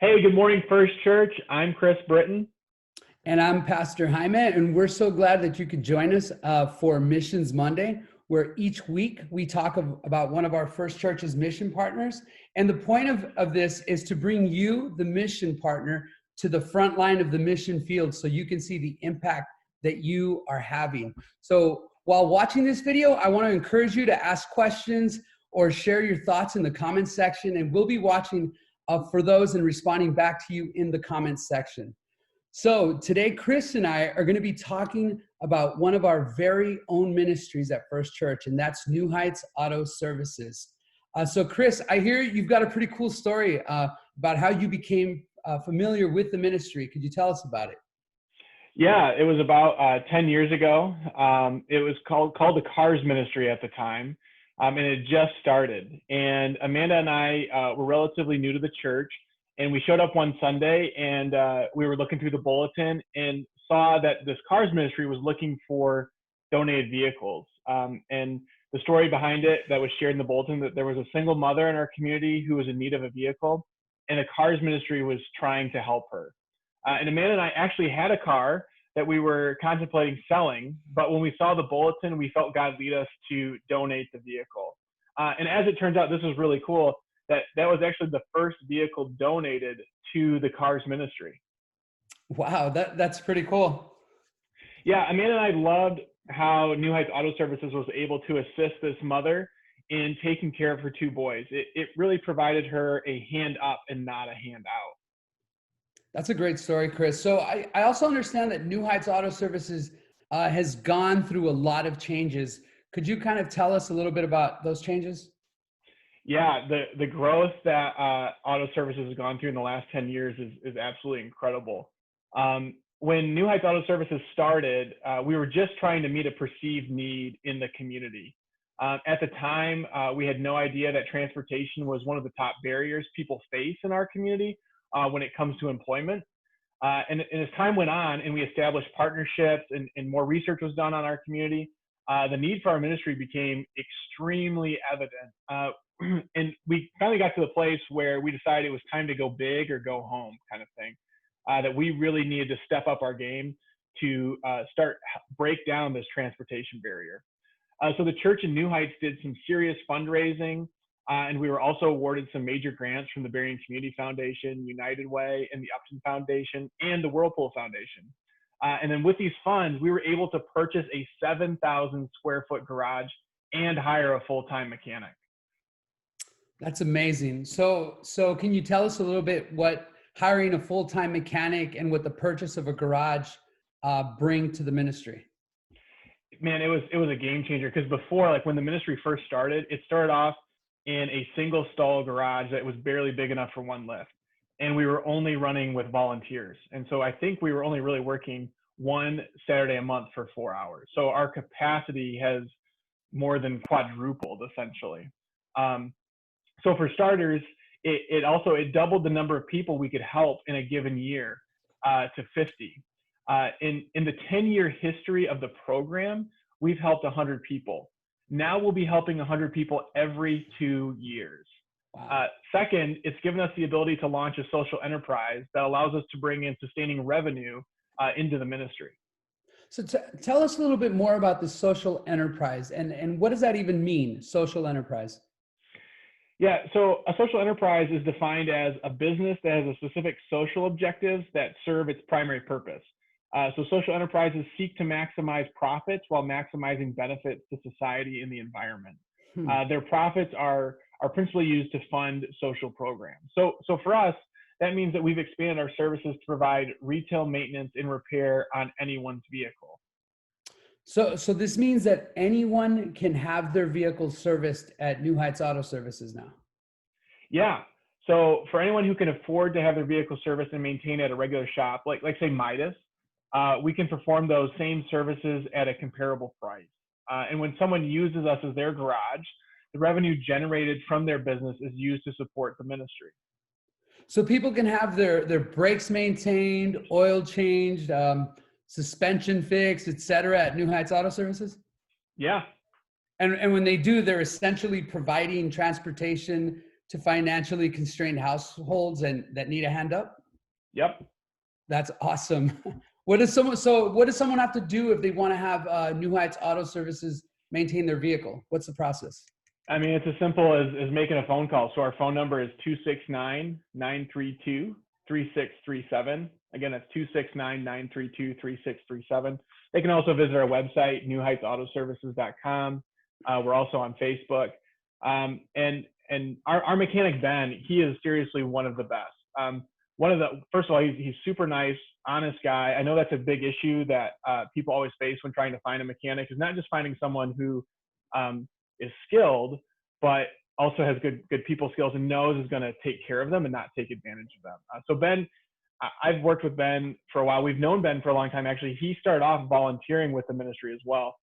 Hey, good morning, First Church. I'm Chris Britton. And I'm Pastor Jaime, and we're so glad that you could join us for Missions Monday, where each week we talk about one of our First Church's mission partners. And the point of this is to bring you, the mission partner, to the front line of the mission field so you can see the impact that you are having. So while watching this video, I want to encourage you to ask questions or share your thoughts in the comments section, and we'll be watching for those and responding back to you in the comments section. So today, Chris and I are going to be talking about one of our very own ministries at First Church, and that's New Heights Auto Services. So Chris, I hear you've got a pretty cool story about how you became familiar with the ministry. Could you tell us about it? Yeah, it was about 10 years ago. It was called the Cars Ministry at the time, and it just started. And Amanda and I were relatively new to the church. And we showed up one Sunday and we were looking through the bulletin and saw that this Cars Ministry was looking for donated vehicles. And the story behind it that was shared in the bulletin, that there was a single mother in our community who was in need of a vehicle, and the Cars Ministry was trying to help her. And Amanda and I actually had a car that we were contemplating selling, but when we saw the bulletin, we felt God lead us to donate the vehicle. And as it turns out, this was really cool. That was actually the first vehicle donated to the Cars Ministry. Wow, that's pretty cool. Yeah, Amanda and I loved how New Heights Auto Services was able to assist this mother in taking care of her two boys. It really provided her a hand up and not a hand out. That's a great story, Chris. So I also understand that New Heights Auto Services has gone through a lot of changes. Could you kind of tell us a little bit about those changes? Yeah, the growth that auto services has gone through in the last 10 years is absolutely incredible. When New Heights Auto Services started, we were just trying to meet a perceived need in the community. At the time, we had no idea that transportation was one of the top barriers people face in our community when it comes to employment. And as time went on and we established partnerships and more research was done on our community, the need for our ministry became extremely evident. And we finally got to the place where we decided it was time to go big or go home kind of thing, that we really needed to step up our game to break down this transportation barrier. So the church in New Heights did some serious fundraising, and we were also awarded some major grants from the Berrien Community Foundation, United Way, and the Upton Foundation, and the Whirlpool Foundation. And then with these funds, we were able to purchase a 7,000 square foot garage and hire a full-time mechanic. That's amazing. So can you tell us a little bit what hiring a full-time mechanic and what the purchase of a garage bring to the ministry? Man, it was a game changer, because before, like when the ministry first started, it started off in a single stall garage that was barely big enough for one lift. And we were only running with volunteers. And so I think we were only really working one Saturday a month for 4 hours. So our capacity has more than quadrupled essentially. So for starters, it doubled the number of people we could help in a given year to 50. In the 10-year history of the program, we've helped 100 people. Now we'll be helping 100 people every 2 years. Wow. Second, it's given us the ability to launch a social enterprise that allows us to bring in sustaining revenue into the ministry. So tell us a little bit more about the social enterprise and what does that even mean, social enterprise? Yeah, so a social enterprise is defined as a business that has a specific social objectives that serve its primary purpose. So social enterprises seek to maximize profits while maximizing benefits to society and the environment. Their profits are principally used to fund social programs. So for us, that means that we've expanded our services to provide retail maintenance and repair on anyone's vehicle. So this means that anyone can have their vehicle serviced at New Heights Auto Services now? Yeah. So for anyone who can afford to have their vehicle serviced and maintained at a regular shop, like say Midas, we can perform those same services at a comparable price. And when someone uses us as their garage, the revenue generated from their business is used to support the ministry. So people can have their brakes maintained, oil changed, suspension fixed, et cetera, at New Heights Auto Services? Yeah. And when they do, they're essentially providing transportation to financially constrained households and that need a hand up? Yep. That's awesome. What does someone have to do if they want to have New Heights Auto Services maintain their vehicle? What's the process? I mean, it's as simple as making a phone call. So our phone number is 269-932-3637. Again, that's 269-932-3637. They can also visit our website, newheightsautoservices.com. We're also on Facebook. And our mechanic, Ben, he is seriously one of the best. First of all, he's super nice, honest guy. I know that's a big issue that people always face when trying to find a mechanic, is not just finding someone who is skilled, but also has good people skills and knows is going to take care of them and not take advantage of them. So Ben, I've worked with Ben for a while. We've known Ben for a long time. Actually, he started off volunteering with the ministry as well.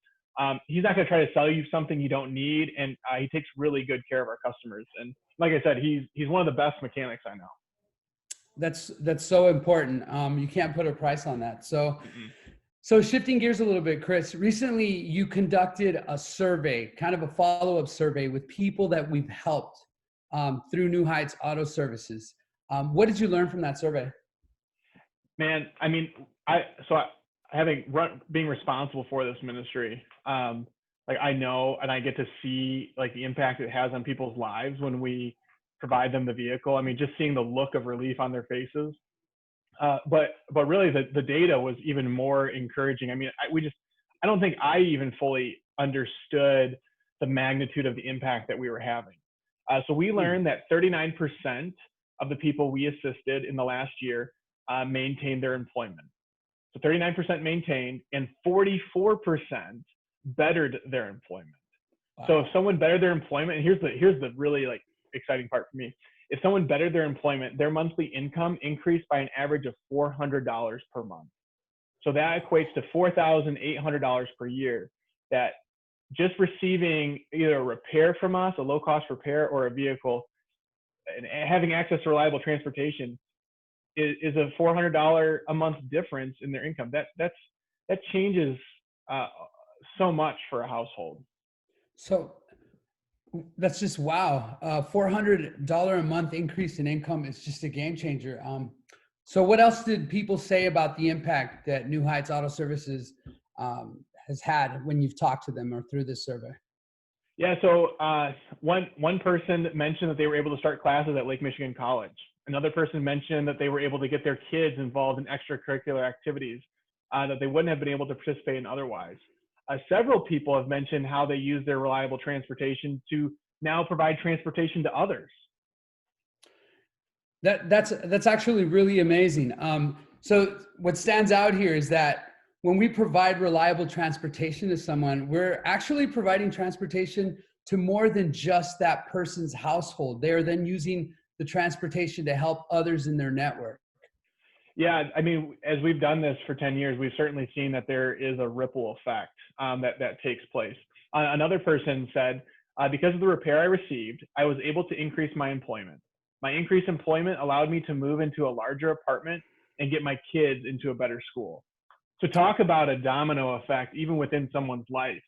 He's not going to try to sell you something you don't need, and he takes really good care of our customers. And like I said, he's one of the best mechanics I know. That's so important. You can't put a price on that. So shifting gears a little bit, Chris, recently you conducted a survey, kind of a follow-up survey with people that we've helped through New Heights Auto Services. What did you learn from that survey? Man, I mean, being responsible for this ministry, like I know, and I get to see like the impact it has on people's lives when we provide them the vehicle. I mean, just seeing the look of relief on their faces. But really the data was even more encouraging. I mean, I don't think I even fully understood the magnitude of the impact that we were having. So we learned that 39% of the people we assisted in the last year maintained their employment. So 39% maintained, and 44% bettered their employment. Wow. So if someone bettered their employment, and here's the really like exciting part for me. If someone bettered their employment, their monthly income increased by an average of $400 per month. So that equates to $4,800 per year, that just receiving either a repair from us, a low cost repair, or a vehicle, and having access to reliable transportation is a $400 a month difference in their income. That changes so much for a household. So that's just wow. $400 a month increase in income is just a game changer. So what else did people say about the impact that New Heights Auto Services has had when you've talked to them or through this survey? Yeah, so one person mentioned that they were able to start classes at Lake Michigan College. Another person mentioned that they were able to get their kids involved in extracurricular activities that they wouldn't have been able to participate in otherwise. Several people have mentioned how they use their reliable transportation to now provide transportation to others. That's actually really amazing. So what stands out here is that when we provide reliable transportation to someone, we're actually providing transportation to more than just that person's household. They're then using the transportation to help others in their network. Yeah, I mean, as we've done this for 10 years, we've certainly seen that there is a ripple effect that takes place. Another person said, because of the repair I received, I was able to increase my employment. My increased employment allowed me to move into a larger apartment and get my kids into a better school. So talk about a domino effect, even within someone's life.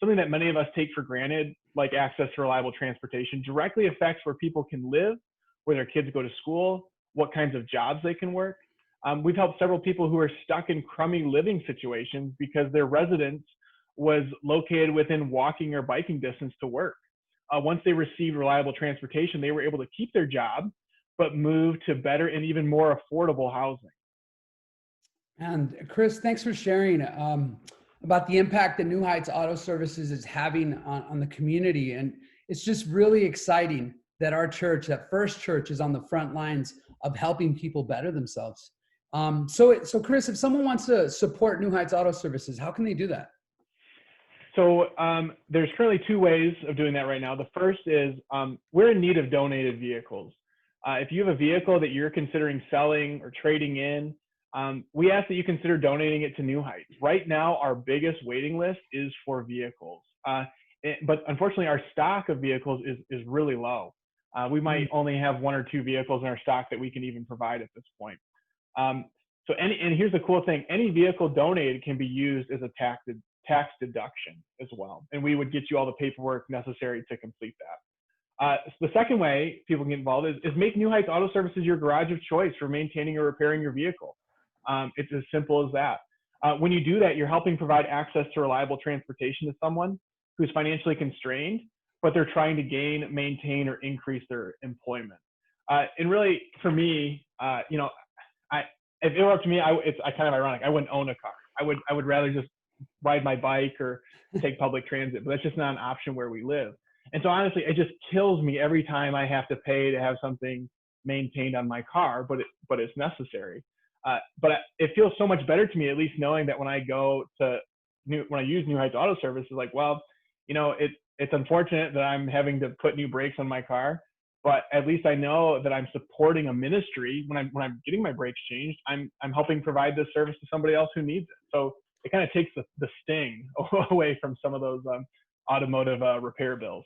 Something that many of us take for granted, like access to reliable transportation, directly affects where people can live, where their kids go to school, what kinds of jobs they can work. We've helped several people who are stuck in crummy living situations because their residence was located within walking or biking distance to work. Once they received reliable transportation, they were able to keep their job, but move to better and even more affordable housing. And Chris, thanks for sharing about the impact that New Heights Auto Services is having on the community. And it's just really exciting that our church, that First Church, is on the front lines of helping people better themselves. So Chris, if someone wants to support New Heights Auto Services, how can they do that? So there's currently two ways of doing that right now. The first is we're in need of donated vehicles. If you have a vehicle that you're considering selling or trading in, we ask that you consider donating it to New Heights. Right now, our biggest waiting list is for vehicles. But unfortunately, our stock of vehicles is really low. We might only have one or two vehicles in our stock that we can even provide at this point. And here's the cool thing, any vehicle donated can be used as a tax deduction as well. And we would get you all the paperwork necessary to complete that. The second way people can get involved is make New Heights Auto Services your garage of choice for maintaining or repairing your vehicle. It's as simple as that. When you do that, you're helping provide access to reliable transportation to someone who's financially constrained, but they're trying to gain, maintain, or increase their employment. And really, for me, if it were up to me, it's kind of ironic. I wouldn't own a car. I would rather just ride my bike or take public transit, but that's just not an option where we live. And so honestly, it just kills me every time I have to pay to have something maintained on my car, but it's necessary. But it feels so much better to me, at least knowing that when I use New Heights Auto Services, like, well, it's unfortunate that I'm having to put new brakes on my car, but at least I know that I'm supporting a ministry when I'm getting my brakes changed. I'm helping provide this service to somebody else who needs it. So it kind of takes the sting away from some of those automotive repair bills.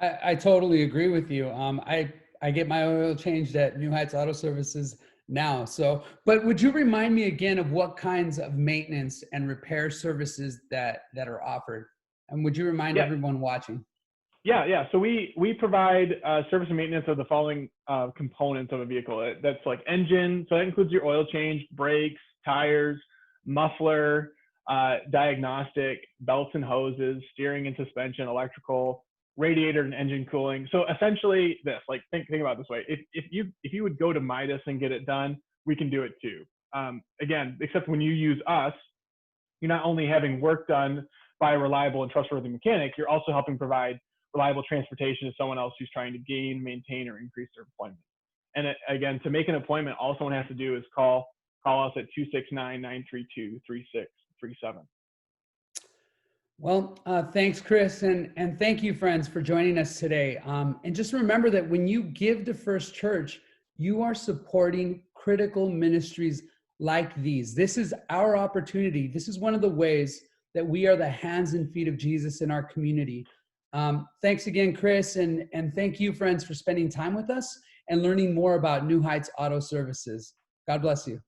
I totally agree with you. I get my oil changed at New Heights Auto Services now. So, but would you remind me again of what kinds of maintenance and repair services that are offered? And would you remind everyone watching? Yeah. So we provide service and maintenance of the following components of a vehicle. That's like engine. So that includes your oil change, brakes, tires, muffler, diagnostic, belts and hoses, steering and suspension, electrical, radiator and engine cooling. So essentially this, like think about it this way. If you would go to Midas and get it done, we can do it too. Again, except when you use us, you're not only having work done by a reliable and trustworthy mechanic, you're also helping provide reliable transportation to someone else who's trying to gain, maintain, or increase their employment. And again, to make an appointment, all someone has to do is call us at 269-932-3637. Well, thanks, Chris. And thank you, friends, for joining us today. And just remember that when you give to First Church, you are supporting critical ministries like these. This is our opportunity. This is one of the ways that we are the hands and feet of Jesus in our community. Thanks again, Chris. And thank you, friends, for spending time with us and learning more about New Heights Auto Services. God bless you.